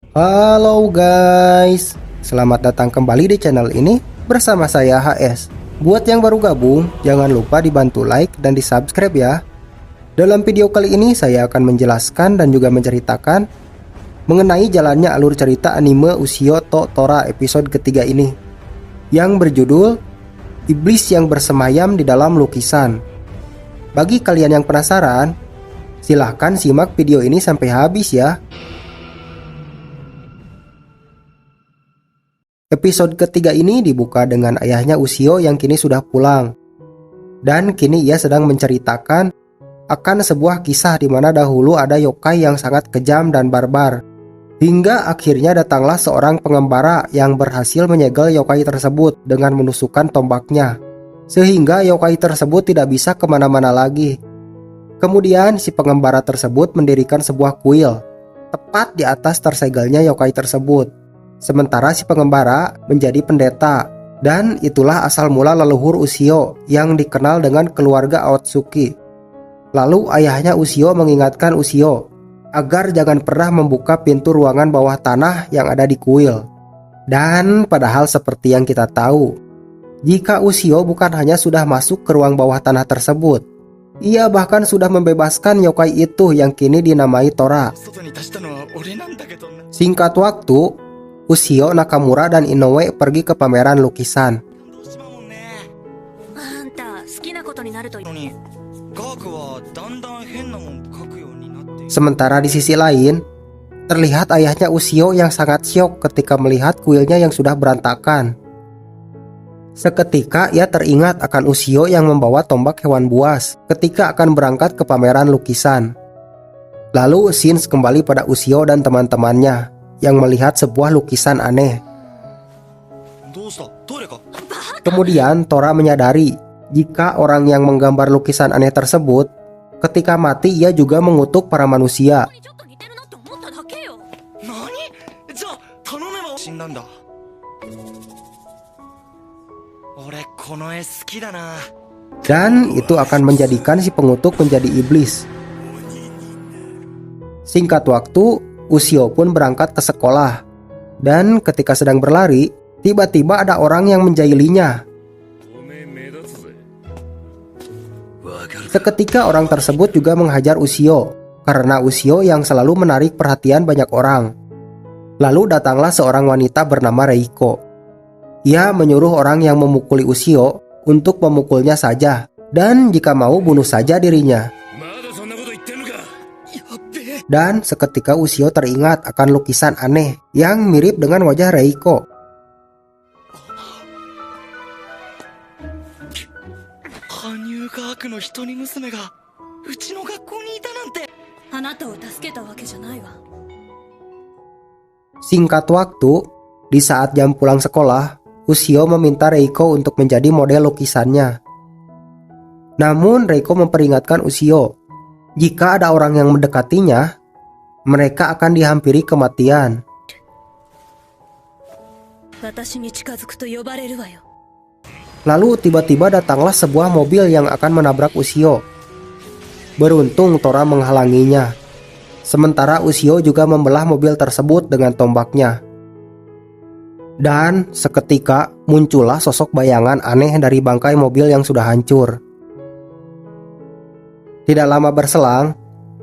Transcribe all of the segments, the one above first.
Halo guys, selamat datang kembali di channel ini bersama saya HS. Buat yang baru gabung, jangan lupa dibantu like dan di subscribe ya. Dalam video kali ini saya akan menjelaskan dan juga menceritakan mengenai jalannya alur cerita anime Ushio to Tora episode ketiga ini, yang berjudul Iblis yang Bersemayam di Dalam Lukisan. Bagi kalian yang penasaran, silahkan simak video ini sampai habis ya. Episode ketiga ini dibuka dengan ayahnya Ushio yang kini sudah pulang. Dan kini ia sedang menceritakan akan sebuah kisah di mana dahulu ada yokai yang sangat kejam dan barbar. Hingga akhirnya datanglah seorang pengembara yang berhasil menyegel yokai tersebut dengan menusukkan tombaknya. Sehingga yokai tersebut tidak bisa kemana-mana lagi. Kemudian si pengembara tersebut mendirikan sebuah kuil tepat di atas tersegelnya yokai tersebut. Sementara si pengembara menjadi pendeta, dan itulah asal mula leluhur Ushio yang dikenal dengan keluarga Aotsuki. Lalu ayahnya Ushio mengingatkan Ushio agar jangan pernah membuka pintu ruangan bawah tanah yang ada di kuil. Dan padahal seperti yang kita tahu, jika Ushio bukan hanya sudah masuk ke ruang bawah tanah tersebut, ia bahkan sudah membebaskan yokai itu yang kini dinamai Tora. Singkat waktu, Ushio, Nakamura, dan Inoue pergi ke pameran lukisan. Sementara di sisi lain, terlihat ayahnya Ushio yang sangat syok ketika melihat kuilnya yang sudah berantakan. Seketika ia teringat akan Ushio yang membawa tombak hewan buas ketika akan berangkat ke pameran lukisan. Lalu scenes kembali pada Ushio dan teman-temannya yang melihat sebuah lukisan aneh. Kemudian Tora menyadari jika orang yang menggambar lukisan aneh tersebut ketika mati ia juga mengutuk para manusia. Dan itu akan menjadikan si pengutuk menjadi iblis. Singkat waktu, Ushio pun berangkat ke sekolah. Dan ketika sedang berlari, tiba-tiba ada orang yang menjailinya. Seketika orang tersebut juga menghajar Ushio, karena Ushio yang selalu menarik perhatian banyak orang. Lalu datanglah seorang wanita bernama Reiko. Ia menyuruh orang yang memukuli Ushio untuk memukulnya saja, dan jika mau bunuh saja dirinya. Dan seketika Ushio teringat akan lukisan aneh yang mirip dengan wajah Reiko. Singkat waktu, di saat jam pulang sekolah, Ushio meminta Reiko untuk menjadi model lukisannya. Namun Reiko memperingatkan Ushio, jika ada orang yang mendekatinya, mereka akan dihampiri kematian. Lalu tiba-tiba datanglah sebuah mobil yang akan menabrak Ushio. Beruntung Tora menghalanginya. Sementara Ushio juga membelah mobil tersebut dengan tombaknya. Dan seketika muncullah sosok bayangan aneh dari bangkai mobil yang sudah hancur. Tidak lama berselang,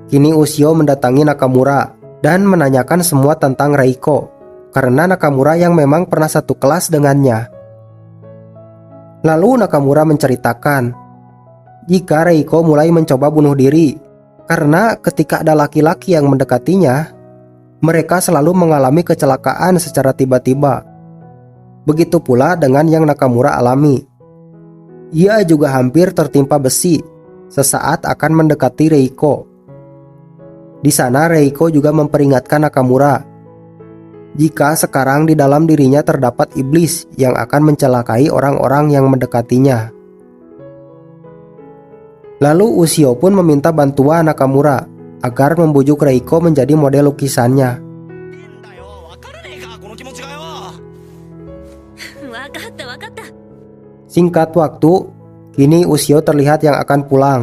kini Ushio mendatangi Nakamura dan menanyakan semua tentang Reiko, karena Nakamura yang memang pernah satu kelas dengannya. Lalu Nakamura menceritakan jika Reiko mulai mencoba bunuh diri, karena ketika ada laki-laki yang mendekatinya, mereka selalu mengalami kecelakaan secara tiba-tiba. Begitu pula dengan yang Nakamura alami. Ia juga hampir tertimpa besi sesaat akan mendekati Reiko. Di sana Reiko juga memperingatkan Nakamura jika sekarang di dalam dirinya terdapat iblis yang akan mencelakai orang-orang yang mendekatinya. Lalu Ushio pun meminta bantuan Nakamura agar membujuk Reiko menjadi model lukisannya. Singkat waktu, kini Ushio terlihat yang akan pulang.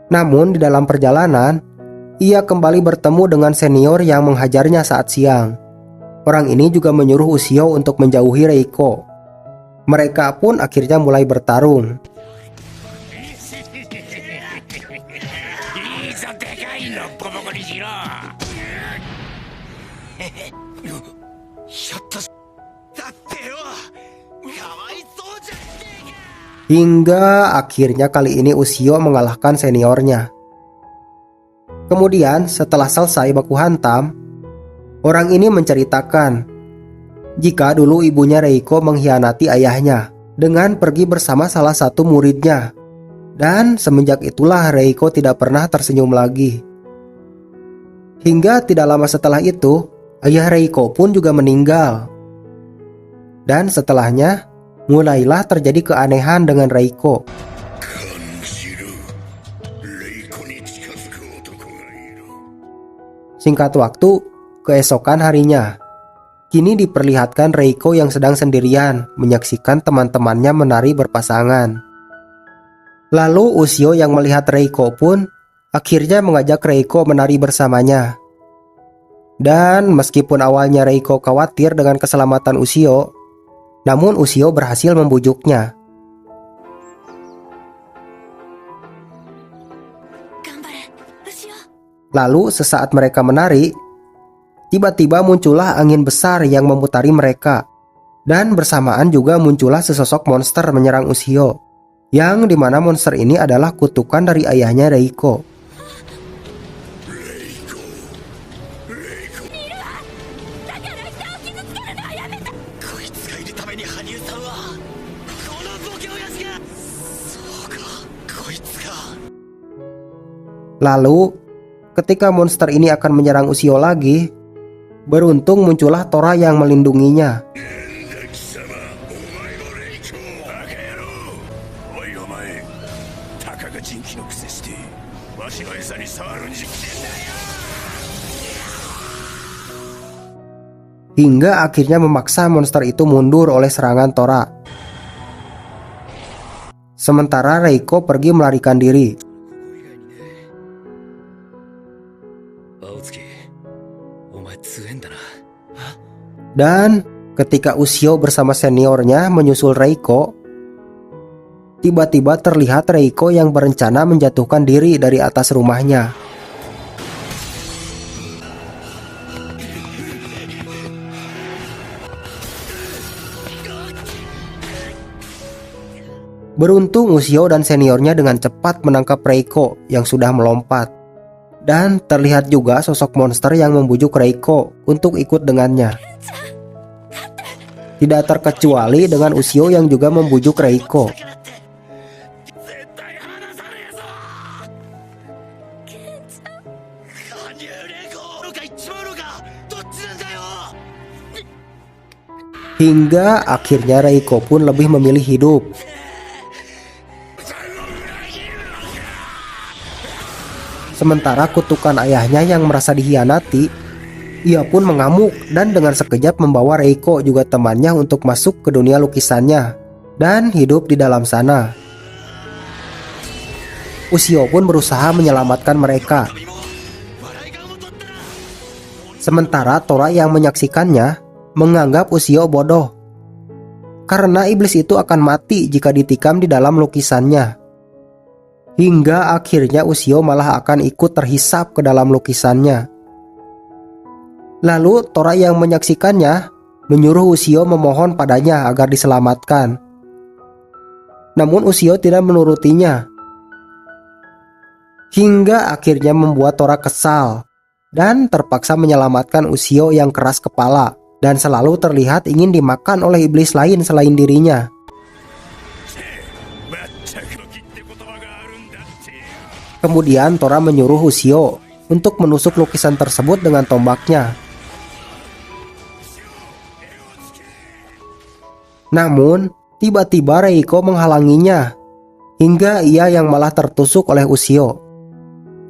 Namun di dalam perjalanan, ia kembali bertemu dengan senior yang menghajarnya saat siang. Orang ini juga menyuruh Ushio untuk menjauhi Reiko. Mereka pun akhirnya mulai bertarung. Hingga akhirnya kali ini Ushio mengalahkan seniornya. Kemudian setelah selesai baku hantam, orang ini menceritakan jika dulu ibunya Reiko mengkhianati ayahnya dengan pergi bersama salah satu muridnya. Dan semenjak itulah Reiko tidak pernah tersenyum lagi. Hingga tidak lama setelah itu, ayah Reiko pun juga meninggal. Dan setelahnya, mulailah terjadi keanehan dengan Reiko. Singkat waktu, keesokan harinya, kini diperlihatkan Reiko yang sedang sendirian menyaksikan teman-temannya menari berpasangan. Lalu Ushio yang melihat Reiko pun akhirnya mengajak Reiko menari bersamanya. Dan meskipun awalnya Reiko khawatir dengan keselamatan Ushio, namun Ushio berhasil membujuknya. Lalu sesaat mereka menari, tiba-tiba muncullah angin besar yang memutari mereka. Dan bersamaan juga muncullah sesosok monster menyerang Ushio, yang dimana monster ini adalah kutukan dari ayahnya Reiko. Lalu, ketika monster ini akan menyerang Ushio lagi, beruntung muncullah Tora yang melindunginya. Hingga akhirnya memaksa monster itu mundur oleh serangan Tora. Sementara Reiko pergi melarikan diri. Dan ketika Ushio bersama seniornya menyusul Reiko, tiba-tiba terlihat Reiko yang berencana menjatuhkan diri dari atas rumahnya. Beruntung Ushio dan seniornya dengan cepat menangkap Reiko yang sudah melompat. Dan terlihat juga sosok monster yang membujuk Reiko untuk ikut dengannya. Tidak terkecuali dengan Ushio yang juga membujuk Reiko. Hingga akhirnya Reiko pun lebih memilih hidup. Sementara kutukan ayahnya yang merasa dikhianati, ia pun mengamuk dan dengan sekejap membawa Reiko juga temannya untuk masuk ke dunia lukisannya dan hidup di dalam sana. Ushio pun berusaha menyelamatkan mereka. Sementara Tora yang menyaksikannya menganggap Ushio bodoh, karena iblis itu akan mati jika ditikam di dalam lukisannya. Hingga akhirnya Ushio malah akan ikut terhisap ke dalam lukisannya. Lalu Tora yang menyaksikannya menyuruh Ushio memohon padanya agar diselamatkan. Namun Ushio tidak menurutinya. Hingga akhirnya membuat Tora kesal dan terpaksa menyelamatkan Ushio yang keras kepala dan selalu terlihat ingin dimakan oleh iblis lain selain dirinya. Kemudian Tora menyuruh Ushio untuk menusuk lukisan tersebut dengan tombaknya. Namun, tiba-tiba Reiko menghalanginya, hingga ia yang malah tertusuk oleh Ushio.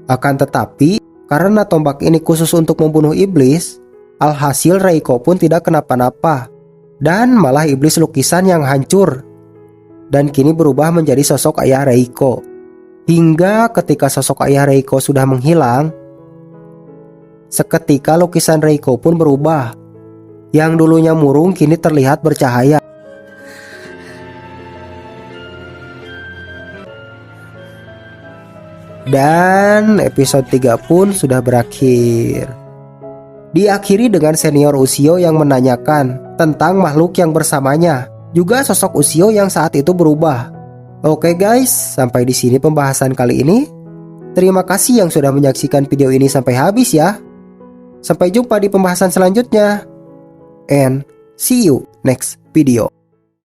Akan tetapi, karena tombak ini khusus untuk membunuh iblis, alhasil Reiko pun tidak kenapa-napa, dan malah iblis lukisan yang hancur, dan kini berubah menjadi sosok ayah Reiko. Hingga ketika sosok ayah Reiko sudah menghilang, Seketika lukisan Reiko pun berubah. Yang dulunya murung kini terlihat bercahaya. Dan episode 3 pun sudah berakhir. Diakhiri dengan senior Ushio yang menanyakan tentang makhluk yang bersamanya. Juga sosok Ushio yang saat itu berubah. Oke guys, sampai di sini pembahasan kali ini. Terima kasih yang sudah menyaksikan video ini sampai habis ya. Sampai jumpa di pembahasan selanjutnya. And see you next video.